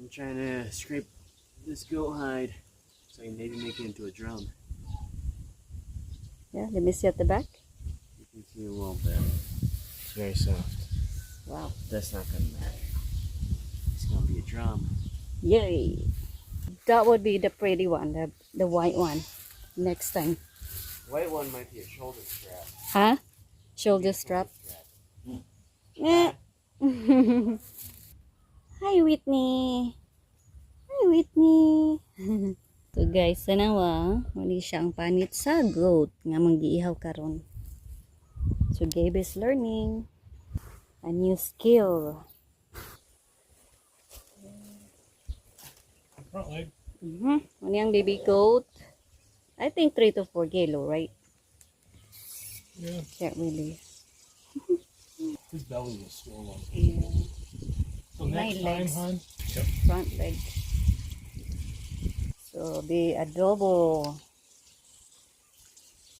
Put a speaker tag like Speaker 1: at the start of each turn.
Speaker 1: I'm trying to scrape this goat hide so I can maybe make it into a drum.
Speaker 2: Yeah, let me see at the back.
Speaker 1: You can see a little bit. It's very soft.
Speaker 2: Wow.
Speaker 1: That's not gonna matter. It's gonna be a drum.
Speaker 2: Yay! That would be the pretty one, the white one. Next time.
Speaker 1: White one might be a shoulder strap.
Speaker 2: Huh? Shoulder strap. Eh. Hi Whitney. Hi Whitney. So guys, sanawa, muli siyang panit sa goat nga mag-iihaw karon. So Gabe is learning a new skill.
Speaker 3: Front leg.
Speaker 2: Ano yung baby goat? I think 3 to 4 kilo, right?
Speaker 3: Yeah.
Speaker 2: Can't really.
Speaker 3: His belly was swollen.
Speaker 2: Yeah.
Speaker 3: So next time,
Speaker 2: legs.
Speaker 3: hon.
Speaker 2: Front leg. So, be adobo.